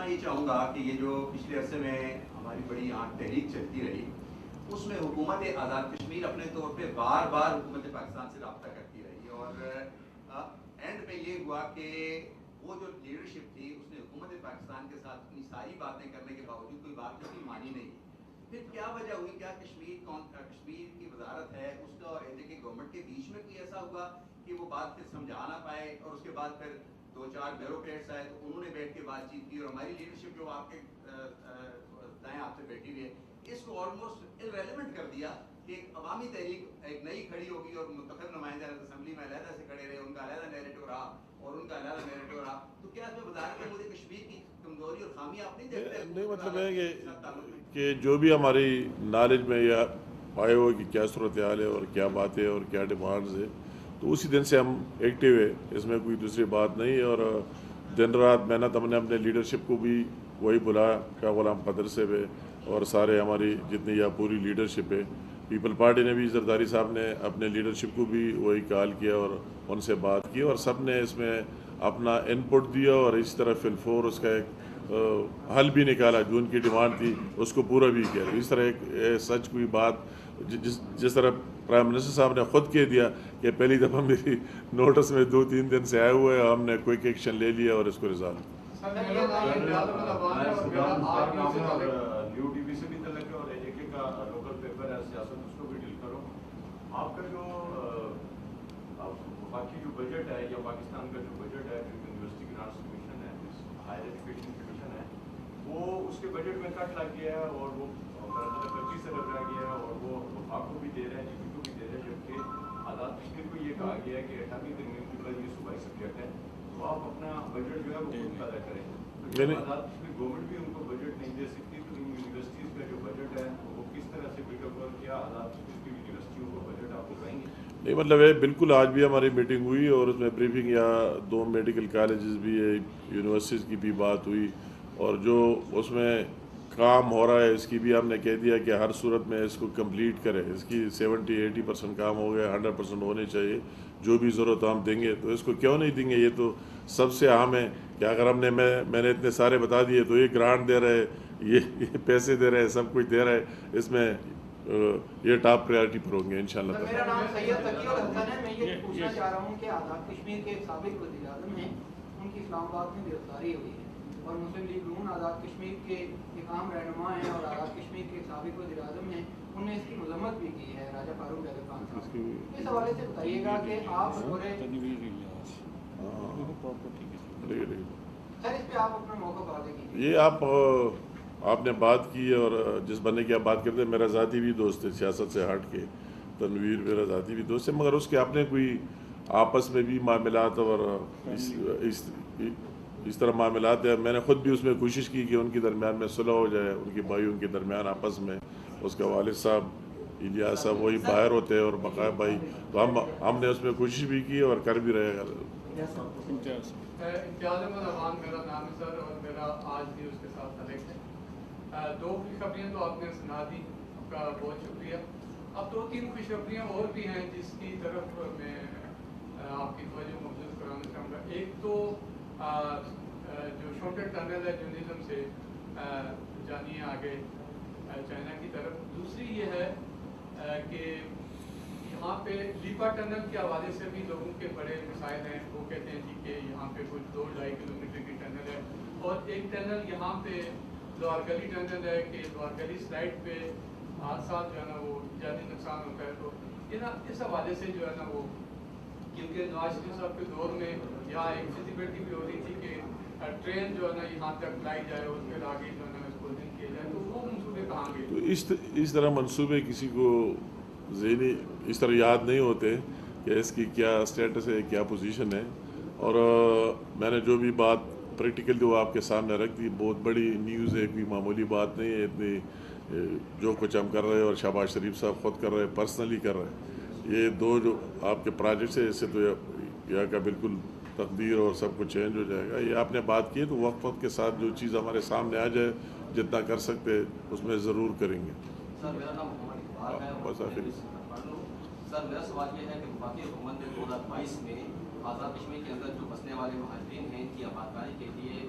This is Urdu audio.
یہ چاہوں گا کہ یہ جو پچھلے عرصے میں ہماری بڑی آنکھ تحریک چلتی رہی اس میں حکومت آزاد کشمیر اپنے طور پہ بار بار حکومت پاکستان سے رابطہ کرتی رہی اور اینڈ پہ یہ ہوا کہ وہ جو لیڈرشپ تھی اس نے حکومت پاکستان کے ساتھ اتنی ساری باتیں کرنے کے باوجود کوئی بات اس کی مانی نہیں. پھر کیا وجہ ہوئی؟ کیا کشمیر کی وزارت ہے اس کا اور انڈیا کی گورنمنٹ کے بیچ میں کوئی ایسا ہوا کہ وہ بات پھر سمجھا نہ پائے اور اس کے بعد پھر 2-4 بیوروکریٹس آئے تو انہوں نے بیٹھ کے بات چیت کی اور ہماری لیڈرشپ جو آپ کے دائیں آپ سے بیٹھی ہوئی ہے اس کو آلموسٹ irrelevant کر دیا کہ ایک عوامی تحریک ایک نئی کھڑی ہوگی اور منتخب نمائندے اسمبلی میں علیحدہ سے کھڑے رہے, ان کا علیحدہ نیریٹو رہا اور ان کا علیحدہ نیریٹو رہا. تو کیا اس میں وزارت ہے مجھے کشمیر کی کمزوری اور خامی آپ نہیں دیکھتے؟ نہیں, مطلب ہے کہ جو بھی ہماری نالج میں یا آئے ہوئے کہ کیا صورتحال ہے اور کیا باتیں اور کیا ڈیمانڈز ہے تو اسی دن سے ہم ایکٹیو ہے, اس میں کوئی دوسری بات نہیں ہے. اور دن رات محنت ہم نے اپنے لیڈرشپ کو بھی وہی بلایا کہ غلام قدر سے ہے اور سارے ہماری جتنی یا پوری لیڈرشپ ہے. پیپل پارٹی نے بھی زرداری صاحب نے اپنے لیڈرشپ کو بھی وہی کال کیا اور ان سے بات کی اور سب نے اس میں اپنا ان پٹ دیا اور اس طرح فی الفور اس کا ایک حل بھی نکالا جو ان کی ڈیمانڈ تھی اس کو پورا بھی کیا. اس طرح ایک سچ کوئی بات جس طرح پرائم منسٹر صاحب نے خود کہہ دیا کہ پہلی دفعہ میری نوٹس میں 2-3 دن سے آئے ہوئے ہیں, ہم نے کوئک ایکشن لے لیا اور اس کو ریزالو. آپ کا جو باقی جو بجٹ ہے یا پاکستان کا جو بجٹ ہے یونیورسٹی گرانٹس کمیشن ہے, ہائر ایجوکیشن کمیشن ہے, وہ اس کے بجٹ میں کٹ لگ گیا ہے اور وہ 25 ارب رہ گیا ہے اور وہ وفاق کو بھی دے رہے ہیں, جی کو بھی دے رہے ہیں, جبکہ آزاد کشمیر کو یہ کہا گیا ہے کہ 18ویں ترمیم کے بعد یہ صوبائی سبجیکٹ ہے تو آپ اپنا بجٹ جو ہے وہ خود پیدا کریں. آزاد کشمیر گورنمنٹ بھی ان کو بجٹ نہیں دے سکتی تو ان یونیورسٹیز کا جو بجٹ ہے وہ کس طرح سے بلڈ اپ, اور کیا آزاد کشمیر کی یونیورسٹیوں کو بجٹ آپ کو کہیں گے؟ نہیں, مطلب ہے بالکل آج بھی ہماری میٹنگ ہوئی اور اس میں بریفنگ یا 2 میڈیکل کالجز بھی ہے, یونیورسٹیز کی بھی بات ہوئی اور جو اس میں کام ہو رہا ہے اس کی بھی ہم نے کہہ دیا کہ ہر صورت میں اس کو کمپلیٹ کرے. اس کی 70-80% کام ہو گیا, 100% ہونے چاہیے. جو بھی ضرورت ہم دیں گے تو اس کو کیوں نہیں دیں گے, یہ تو سب سے اہم ہے کہ اگر ہم نے میں نے اتنے سارے بتا دیے تو یہ گرانٹ دے رہے, یہ پیسے دے رہے, سب کچھ دے رہے, اس میں یہ ٹاپ پریارٹی پر ہوں گے انشاءاللہ. میرا نام سید تقی الحسن ہے. میں یہ پوچھنا چاہ رہا ہوں کہ آزاد کشمیر کے سابق وزیر اعظم ہیں, ان کی اسلام آباد میں گرفتاری ہوئی ہے اور مسلم لیگ نون آزاد کشمیر کے ایک عام رہنما ہیں اور آزاد کشمیر کے سابق وزیر اعظم ہیں, انہوں نے اس کی مذمت بھی کی ہے راجہ فاروق زیدہ خان صاحب. اس حوالے سے بتائیے گا کہ آپ سر اس پہ آپ اپنا موقع واضح کیجیے. یہ آپ نے بات کی اور جس بندے کی آپ بات کرتے ہیں میرا ذاتی بھی دوست ہے, سیاست سے ہٹ کے تنویر میرا ذاتی بھی دوست ہے, مگر اس کے اپنے کوئی آپس میں بھی معاملات اور اس طرح معاملات ہیں. میں نے خود بھی اس میں کوشش کی کہ ان کے درمیان میں صلح ہو جائے, ان کے بھائیوں کے درمیان آپس میں. اس کا والد صاحب الیاس صاحب وہی باہر ہوتے ہیں اور بقایا بھائی, تو ہم نے اس میں کوشش بھی کی اور کر بھی رہے گا. امتیاز احمد افغان میرا نام ہے سر اور میرا آج بھی اس کے ساتھ تعلق ہے. 2 خوشخبریاں تو آپ نے سنا دی, آپ کا بہت شکریہ. اب 2-3 خوشخبریاں اور بھی ہیں جس کی طرف میں آپ کی توجہ مبذول کرانا چاہوں گا. ایک تو جو شارٹر ٹنل ہے جرنلزم سے جانی ہے آگے چائنا کی طرف. دوسری یہ ہے کہ یہاں پہ لیپا ٹنل کے حوالے سے بھی لوگوں کے بڑے مسائل ہیں. وہ کہتے ہیں جی کہ یہاں پہ کچھ 2-2.5 کلومیٹر کی ٹنل ہے اور ایک ٹنل یہاں پہ لوہار گلی ٹنل ہے کہ لوہار گلی سلائڈ پہ حادثات جو ہے نا وہ جانی نقصان ہوتا ہے. تو یہ نا اس حوالے سے جو ہے نا وہ کیونکہ نواز شریف صاحب کے دور میں یہاں ایک فیزیبلٹی بھی ہو رہی تھی کہ ٹرین جو ہے نا یہاں تک لائی جائے اور پھر آگے جو ہے نا اس کو دن کیا جائے. تو وہ منصوبے کہاں گئے؟ تو اس طرح منصوبے کسی کو ذہنی اس طرح یاد نہیں ہوتے کہ اس کی کیا اسٹیٹس ہے, کیا پوزیشن ہے. اور میں نے جو بھی بات پریکٹیکل جو آپ کے سامنے رکھ دی, بہت بڑی نیوز ہے, کوئی معمولی بات نہیں ہے. اتنی جو کچھ ہم کر رہے ہیں اور شہباز شریف صاحب خود کر رہے ہیں, پرسنلی کر رہے ہیں. یہ 2 جو آپ کے پروجیکٹس ہیں اس سے تو یہاں کا بالکل تقدیر اور سب کچھ چینج ہو جائے گا. یہ آپ نے بات کی ہے تو وقت کے ساتھ جو چیز ہمارے سامنے آ جائے جتنا کر سکتے اس میں ضرور کریں گے. سر میرا نام محمد اقبال ہے. بس آخری سر میرا سوال یہ ہے کہ وفاقی حکومت نے 2022 میں آزاد کشمیر کے اندر جو بسنے والے مہاجرین ہیں ان کی آبادکاری کے لیے